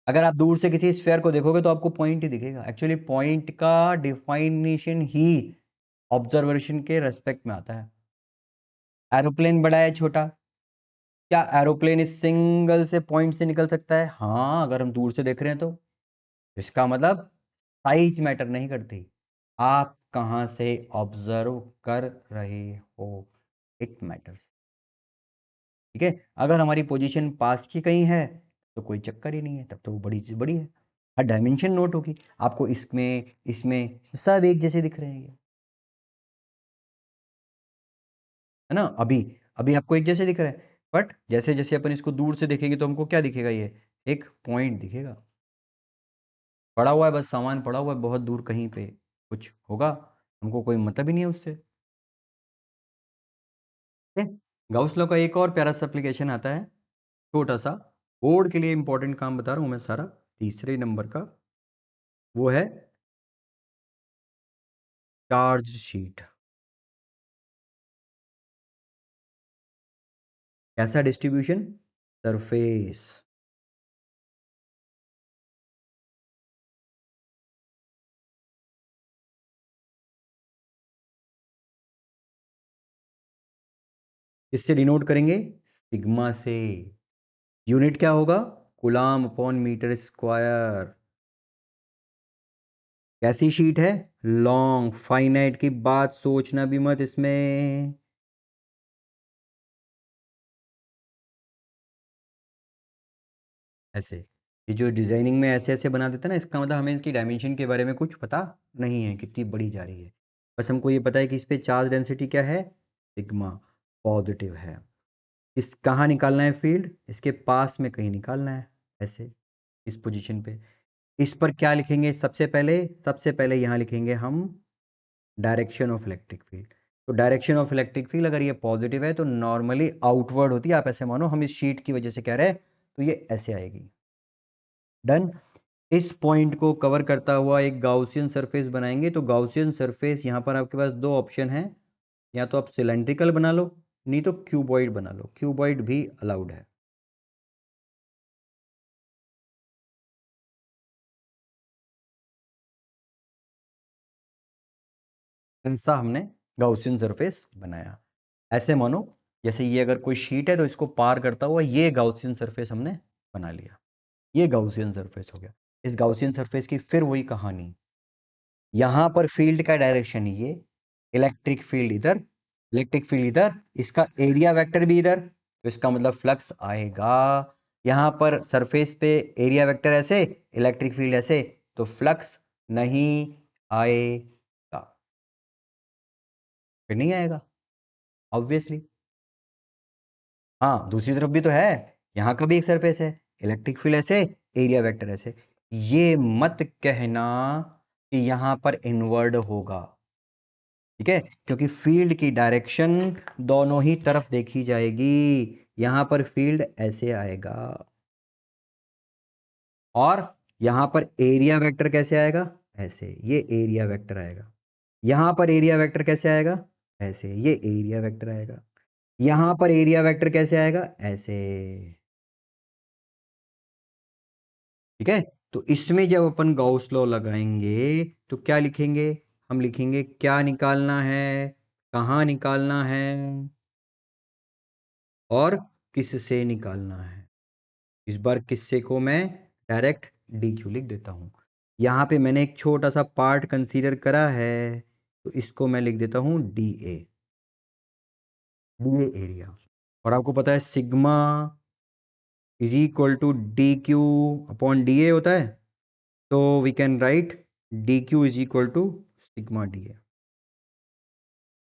A: अगर आप दूर से किसी स्फेयर को देखोगे तो आपको पॉइंट ही दिखेगा। एक्चुअली पॉइंट का डिफाइनेशन ही ऑब्जर्वेशन के रेस्पेक्ट में आता है। एरोप्लेन बड़ा है छोटा, क्या एरोप्लेन इस सिंगल से पॉइंट से निकल सकता है? हाँ, अगर हम दूर से देख रहे हैं तो। इसका मतलब साइज मैटर नहीं करती, आप कहां से ऑब्जर्व कर रहे हो, इट मैटर्स। ठीक है। अगर हमारी पोजीशन पास की कहीं है तो कोई चक्कर ही नहीं है, तब तो वो बड़ी चीज बड़ी है, हर डायमेंशन नोट होगी आपको, इसमें इसमें सब एक जैसे दिख रहे हैं ये, है ना। अभी अभी आपको एक जैसे दिख रहा है, बट जैसे जैसे अपन इसको दूर से देखेंगे तो हमको क्या दिखेगा, ये एक पॉइंट दिखेगा, पड़ा हुआ है, बस सामान पड़ा हुआ है बहुत दूर कहीं पे, कुछ होगा हमको कोई मतलब ही नहीं है उससे। गाउस लॉ का एक और प्यारा सा एप्लीकेशन आता है, छोटा सा, बोर्ड के लिए इंपॉर्टेंट काम बता रहा हूं मैं सारा, तीसरे नंबर का, वो है चार्ज शीट। कैसा डिस्ट्रीब्यूशन? सरफेस। इससे डिनोट करेंगे सिग्मा से। यूनिट क्या होगा? Coulomb upon metre square. कैसी शीट है? लॉन्ग। फाइनाइट की बात सोचना भी मत इसमें। ऐसे, ये जो डिजाइनिंग में ऐसे ऐसे बना देते हैं ना, इसका मतलब हमें इसकी डायमेंशन के बारे में कुछ पता नहीं है कितनी बड़ी जा रही है, बस हमको ये पता है कि इस पे चार्ज डेंसिटी क्या है, सिग्मा, पॉजिटिव है। इस कहाँ निकालना है फील्ड? इसके पास में कहीं निकालना है, ऐसे, इस पोजीशन पे। इस पर क्या लिखेंगे सबसे पहले यहाँ लिखेंगे हम डायरेक्शन ऑफ इलेक्ट्रिक फील्ड। तो डायरेक्शन ऑफ इलेक्ट्रिक फील्ड अगर ये पॉजिटिव है तो नॉर्मली आउटवर्ड होती है, आप ऐसे मानो हम इस शीट की वजह से कह रहे हैं, तो ये ऐसे आएगी। डन। इस पॉइंट को कवर करता हुआ एक गाउसियन सरफेस बनाएंगे, तो गाउसियन सरफेस यहाँ पर आपके पास दो ऑप्शन है, या तो आप सिलेंड्रिकल बना लो, नहीं तो क्यूबॉइड बना लो, क्यूबॉइड भी अलाउड है। ऐसा हमने गाउसियन सरफेस बनाया। ऐसे मानो जैसे ये अगर कोई शीट है तो इसको पार करता हुआ ये गाउसियन सरफेस हमने बना लिया, ये गाउसियन सरफेस हो गया। इस गाउसियन सरफेस की फिर वही कहानी, यहां पर फील्ड का डायरेक्शन ये, इलेक्ट्रिक फील्ड इधर, इलेक्ट्रिक फील्ड इधर, इसका एरिया वेक्टर भी इधर, तो इसका मतलब फ्लक्स आएगा। यहां पर सरफेस पे एरिया वेक्टर ऐसे, इलेक्ट्रिक फील्ड ऐसे, तो फ्लक्स नहीं आएगा, फिर नहीं आएगा ऑब्वियसली। हाँ, दूसरी तरफ भी तो है, यहाँ का भी एक सरफेस है, इलेक्ट्रिक फील्ड ऐसे, एरिया वेक्टर ऐसे, ये मत कहना कि यहां पर इनवर्ड होगा, ठीक है, क्योंकि फील्ड की डायरेक्शन दोनों ही तरफ देखी जाएगी। यहां पर फील्ड ऐसे आएगा और यहां पर एरिया वेक्टर कैसे आएगा, ऐसे, ये एरिया वेक्टर आएगा। यहां पर एरिया वेक्टर कैसे आएगा, ऐसे, ये एरिया वेक्टर आएगा। यहां पर एरिया वेक्टर कैसे आएगा, ऐसे, ठीक है। तो इसमें जब अपन गॉस लॉ लगाएंगे तो क्या लिखेंगे, हम लिखेंगे क्या निकालना है, कहाँ निकालना है और किससे निकालना है। इस बार किससे को मैं डायरेक्ट डी क्यू लिख देता हूं। यहां पे मैंने एक छोटा सा पार्ट कंसीडर करा है, तो इसको मैं लिख देता हूं D A, D A area. और आपको पता है sigma is equal to D Q upon D A होता है, तो we can write D Q is equal to sigma D A.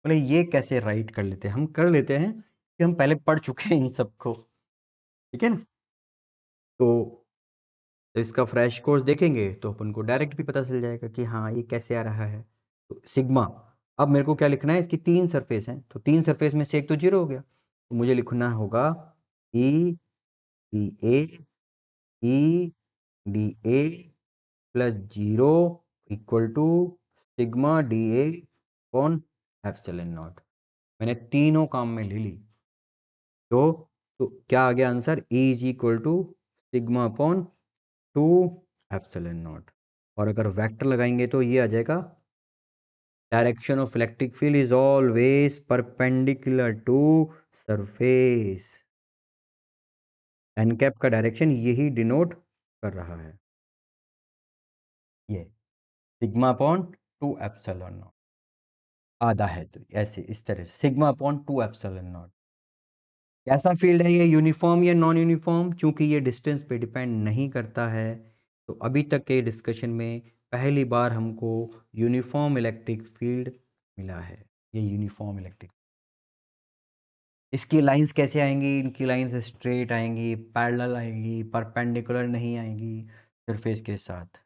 A: बोले ये कैसे राइट कर लेते हैं, हम कर लेते हैं कि हम पहले पढ़ चुके हैं इन सबको, ठीक है ना। तो इसका फ्रेश कोर्स देखेंगे तो अपन को डायरेक्ट भी पता चल जाएगा कि हाँ ये कैसे आ रहा है। तो सिग्मा, अब मेरे को क्या लिखना है, इसकी तीन सरफेस हैं, तो तीन सरफेस में से एक तो जीरो हो गया, तो मुझे लिखना होगा E D A, E D A plus zero equal to sigma D A upon epsilon naught. मैंने तीनों काम में ले ली, तो क्या आ गया answer, E is equal to sigma upon two epsilon naught. और अगर वेक्टर लगाएंगे तो ये आ जाएगा, direction of electric field is always perpendicular to surface. N cap का डायरेक्शन यही डिनोट कर रहा है, ये sigma upon two epsilon naught आधा है, तो ऐसे इस तरह से sigma upon two epsilon naught. कैसा फील्ड है ये, यूनिफॉर्म या नॉन यूनिफॉर्म, चूंकि ये डिस्टेंस पे डिपेंड नहीं करता है, तो अभी तक के डिस्कशन में पहली बार हमको यूनिफॉर्म इलेक्ट्रिक फील्ड मिला है। ये यूनिफॉर्म इलेक्ट्रिक, इसकी लाइंस कैसे आएंगी, इनकी लाइंस स्ट्रेट आएंगी, पैरेलल आएंगी, परपेंडिकुलर नहीं आएंगी सरफेस के साथ।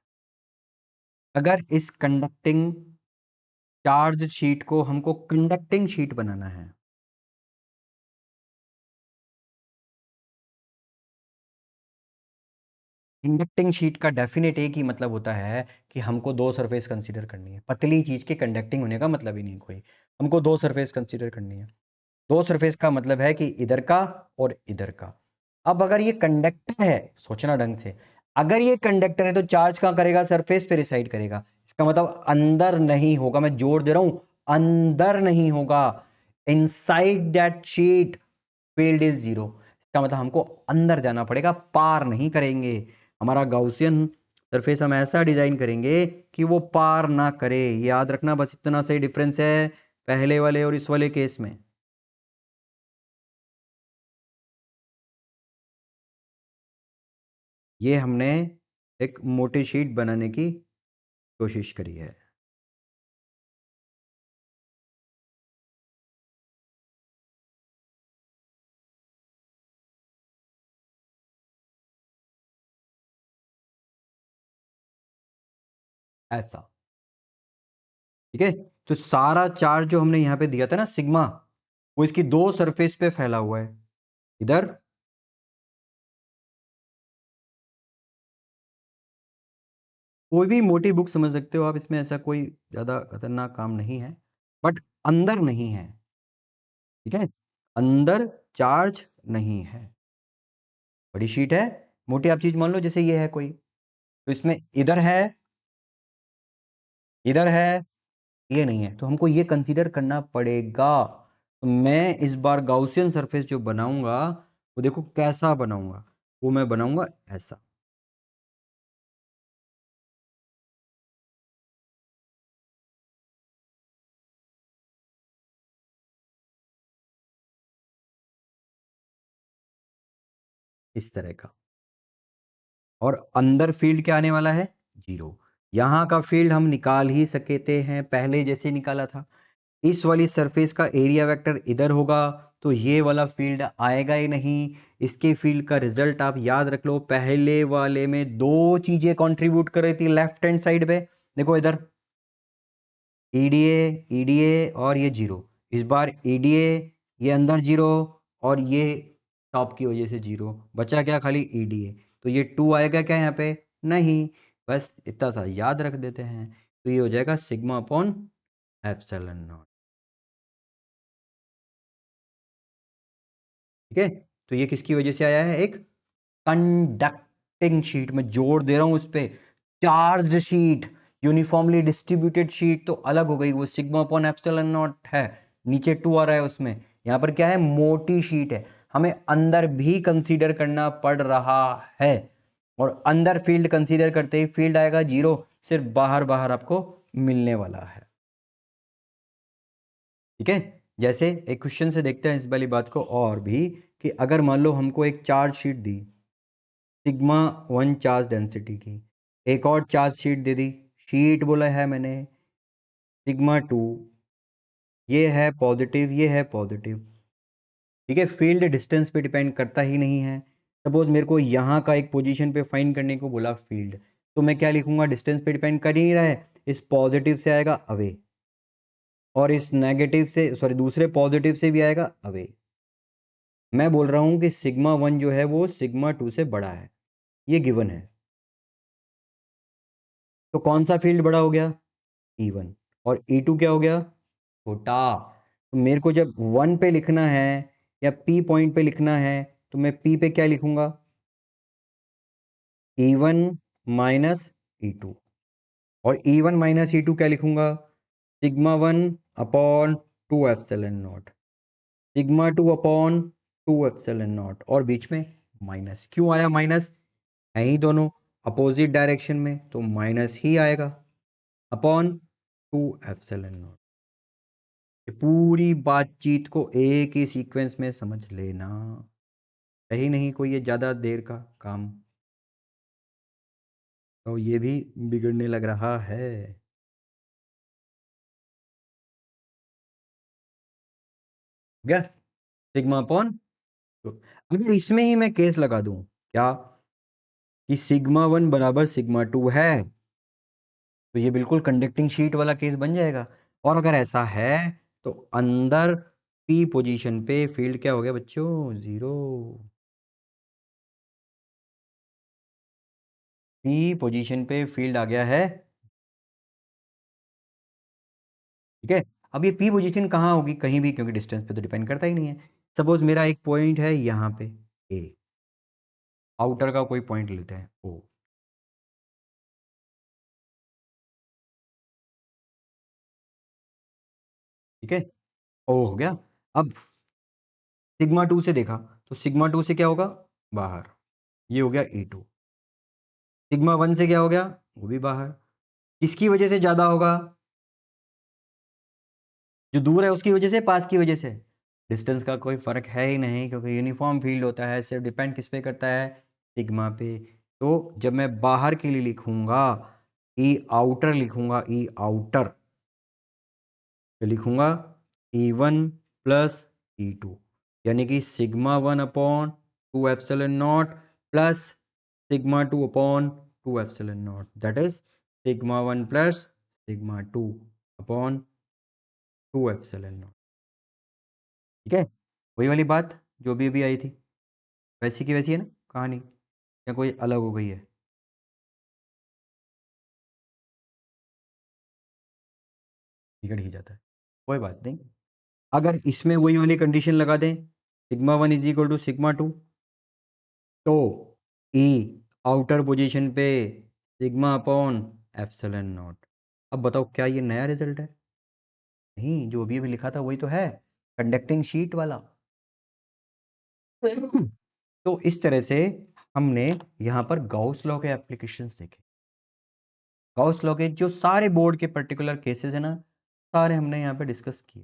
A: अगर इस कंडक्टिंग चार्ज शीट को हमको कंडक्टिंग शीट बनाना है, कंडक्टिंग शीट का डेफिनेट एक ही मतलब होता है कि हमको दो सरफेस कंसीडर करनी है। पतली चीज के कंडक्टिंग होने का मतलब ही नहीं कोई, हमको दो सरफेस कंसीडर करनी है। दो सरफेस का मतलब है कि इधर का और इधर का। अब अगर ये कंडक्टर है, सोचना ढंग से, अगर ये कंडक्टर है तो चार्ज कहां करेगा, सरफेस पे रिसाइड करेगा। इसका मतलब अंदर नहीं होगा, मैं जोर दे रहा हूं, अंदर नहीं होगा। Inside that sheet field is zero. इसका मतलब हमको अंदर जाना पड़ेगा, पार नहीं करेंगे। हमारा गाउसियन सरफेस हम ऐसा डिजाइन करेंगे कि वो पार ना करे। याद रखना, बस इतना सही डिफरेंस है पहले वाले और इस वाले केस में। ये हमने एक मोटी शीट बनाने की कोशिश करी है, ऐसा, ठीक है। तो सारा चार्ज जो हमने यहां पे दिया था ना सिग्मा, वो इसकी दो सरफेस पे फैला हुआ है, इधर कोई भी मोटी बुक समझ सकते हो आप, इसमें ऐसा कोई ज्यादा खतरनाक काम नहीं है, बट अंदर नहीं है, ठीक है, अंदर चार्ज नहीं है। बड़ी शीट है, मोटी आप चीज मान लो जैसे ये है कोई, तो इसमें इधर है, ये नहीं है, तो हमको ये कंसीडर करना पड़ेगा। तो मैं इस बार गाउसियन सरफेस जो बनाऊंगा वो देखो कैसा बनाऊंगा, वो मैं बनाऊंगा ऐसा। इस तरह का, और अंदर फील्ड क्या आने वाला है, जीरो। यहां का फील्ड हम निकाल ही सकते हैं, पहले जैसे निकाला था। इस वाली सरफेस का एरिया वेक्टर इधर होगा तो ये वाला फील्ड आएगा ही नहीं। इसके फील्ड का रिजल्ट आप याद रख लो, पहले वाले में दो चीजें कंट्रीब्यूट कर रही थी लेफ्ट हैंड साइड पे, देखो इधर ईडीए, ईडीए और ये जीरो। इस बार ईडीए, ये अंदर जीरो और ये टॉप की वजह से जीरो, बचा क्या खाली ईडीए। तो ये 2 आएगा क्या यहाँ पे? नहीं, बस इतना सा याद रख देते हैं। तो ये हो जाएगा सिग्मा अपॉन एप्सिलॉन नॉट। ठीक है, तो ये किसकी वजह से आया है? एक कंडक्टिंग शीट में जोर दे रहा हूं उस पे, charge sheet, uniformly distributed sheet तो अलग हो गई, वो सिग्मा अपॉन एप्सिलॉन नॉट है, नीचे 2 आ रहा है उसमें। यहां पर क्या है? मोटी शीट है, हमें अंदर भी कंसीडर करना पड़ रहा है, और अंदर फील्ड कंसीडर करते ही फील्ड आएगा जीरो, सिर्फ बाहर बाहर आपको मिलने वाला है। ठीक है, जैसे एक क्वेश्चन से देखते हैं इस वाली बात को और भी, कि अगर मान लो हमको एक चार्ज शीट दी सिग्मा 1 चार्ज डेंसिटी की, एक और चार्ज शीट दे दी, शीट बोला है मैंने, सिग्मा 2, ये है पॉजिटिव, ये है पॉजिटिव। ठीक है, फील्ड डिस्टेंस पे डिपेंड करता ही नहीं है। सपोज मेरे को यहाँ का एक पोजीशन पे फाइंड करने को बोला फील्ड, तो मैं क्या लिखूंगा? डिस्टेंस पे डिपेंड कर ही नहीं रहा है, इस पॉजिटिव से आएगा अवे, और इस नेगेटिव से, सॉरी दूसरे पॉजिटिव से भी आएगा अवे। मैं बोल रहा हूं कि सिग्मा 1 जो है वो सिग्मा 2 से बड़ा है, ये गिवन है। तो कौन सा फील्ड बड़ा हो गया? E1, और E2 क्या हो गया? छोटा। तो मेरे को जब 1 पे लिखना है या P पॉइंट पे लिखना है, तो मैं P पे क्या लिखूंगा? E1 माइनस E2, और E1 माइनस E2 क्या लिखूंगा? Sigma 1 upon 2 epsilon not, sigma 2 upon 2 epsilon naught, और बीच में माइनस। क्यों आया माइनस? है ही दोनों अपोजिट डायरेक्शन में, तो माइनस ही आएगा, अपॉन 2 एप्सिलॉन नॉट। पूरी बातचीत को एक ही सीक्वेंस में समझ लेना, कहीं नहीं कोई ये ज्यादा देर का काम, तो ये भी बिगड़ने लग रहा है। क्या? सिग्मा अपॉन, तो अगर इसमें ही मैं केस लगा दूं क्या, कि सिग्मा 1 बराबर सिग्मा 2 है, तो ये बिल्कुल कंडक्टिंग शीट वाला केस बन जाएगा। और अगर ऐसा है तो अंदर पी पोजीशन पे फील्ड क्या हो गया बच्चों? जीरो। पी पोजीशन पे फील्ड आ गया है। ठीक है, अब ये पी पोजीशन कहाँ होगी? कहीं भी, क्योंकि डिस्टेंस पे तो डिपेंड करता ही नहीं है। सपोज मेरा एक पॉइंट है यहाँ पे ए, आउटर का कोई पॉइंट लेते हैं ओ, ठीक है, ओ हो गया। अब सिग्मा 2 से देखा, तो सिग्मा 2 से क्या होगा? बाहर, ये हो गया E2। सिग्मा 1 से क्या हो गया? वो भी बाहर। किसकी वजह से ज्यादा होगा? जो दूर है उसकी वजह से, पास की वजह से? डिस्टेंस का कोई फर्क है ही नहीं, क्योंकि यूनिफॉर्म फील्ड होता है, सिर्फ डिपेंड किस पे करता है? सिग्मा पे। तो जब मैं बाहर के लिए लिखूंगा, ई आउटर लिखूंगा, ई आउटर तो लिखूंगा E1 प्लस E2, यानी कि sigma 1 upon 2 epsilon not plus sigma 2 upon 2 epsilon not, that is sigma 1 plus sigma 2 upon 2 epsilon not. ठीक है, वही वाली बात जो भी अभी आई थी, वैसी की वैसी है ना कहानी, या कोई अलग हो गई है? बिगड़ ही जाता है, कोई बात नहीं। अगर इसमें वही वाली कंडीशन लगा दें, sigma 1 is equal to sigma 2, तो ई आउटर पोजीशन पे सिग्मा अपॉन एप्सिलॉन नॉट। अब बताओ क्या ये नया रिजल्ट है? नहीं, जो अभी अभी लिखा था वही तो है, कंडक्टिंग शीट वाला। तो इस तरह से हमने यहाँ पर गाउस लॉ के एप्लीकेशंस देखे। गाउस लॉ के जो सारे बोर्ड के पर्टिकुलर केसेस है ना, सारे हमने यहाँ पे डिस्कस किए।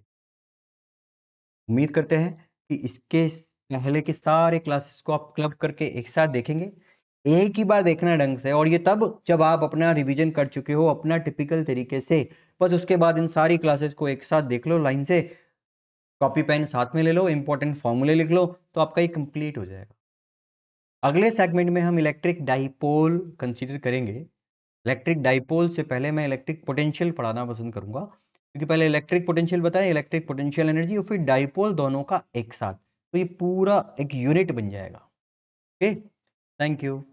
A: उम्मीद करते हैं कि इसके पहले के सारे क्लासेस को आप क्लब करके एक साथ देखेंगे। एक ही बार देखना ढंग से, और ये तब जब आप अपना रिवीजन कर चुके हो अपना टिपिकल तरीके से। बस उसके बाद इन सारी क्लासेस को एक साथ देख लो लाइन से, कॉपी पेन साथ में ले लो, इंपॉर्टेंट फॉर्मूले लिख लो, तो आपका ये कंप्लीट हो जाएगा। अगले सेगमेंट में हम इलेक्ट्रिक डाइपोल कंसीडर करेंगे। इलेक्ट्रिक डाइपोल से पहले मैं इलेक्ट्रिक पोटेंशियल पढ़ाना पसंद करूंगा, क्योंकि पहले इलेक्ट्रिक पोटेंशियल बताया, इलेक्ट्रिक पोटेंशियल एनर्जी, और फिर डाइपोल, दोनों का एक साथ, तो ये पूरा एक यूनिट बन जाएगा। Okay, thank you.